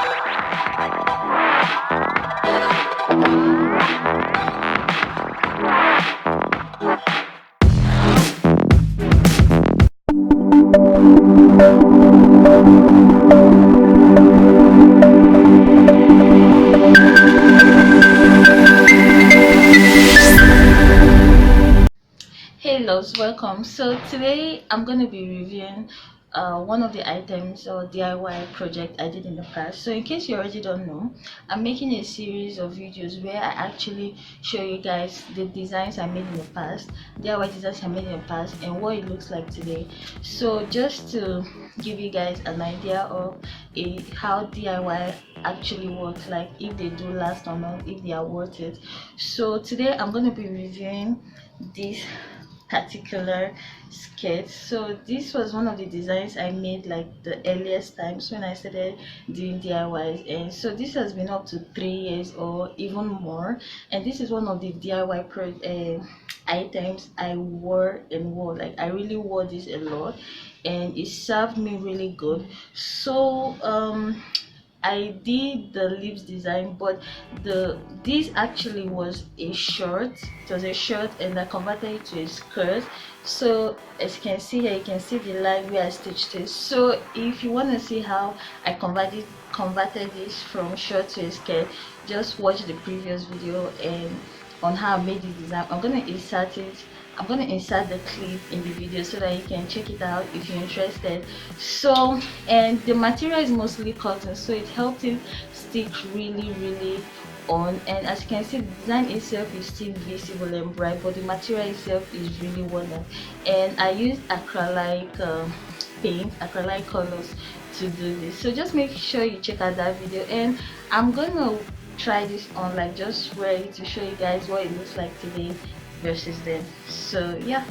Hey loves, welcome. So today I'm going to be reviewing one of the items or DIY project I did in the past. So in case you already don't know, I'm making a series of videos where I actually show you guys the designs I made in the past, DIY designs I made in the past, and what it looks like today. So just to give you guys an idea of how DIY actually works, like if they do last or not, if they are worth it. So today I'm going to be reviewing this particular skirt. So this was one of the designs I made like the earliest times when I started doing DIYs, and so this has been up to 3 years or even more, and this is one of the DIY items I wore and wore. Like I really wore this a lot and it served me really good. So I did the lips design, but this actually was a shirt. It was a shirt, and I converted it to a skirt. So as you can see here, you can see the line where I stitched it. So if you want to see how I converted this from shirt to a skirt, just watch the previous video and on how I made this design. I'm gonna insert the clip in the video so that you can check it out if you're interested. So, and the material is mostly cotton, so it helped it stick really on. And as you can see, the design itself is still visible and bright, but the material itself is really wonderful. And I used acrylic paint, acrylic colors to do this. So just make sure you check out that video, and I'm gonna try this on, like just wear it to show you guys what it looks like today versus then. So yeah.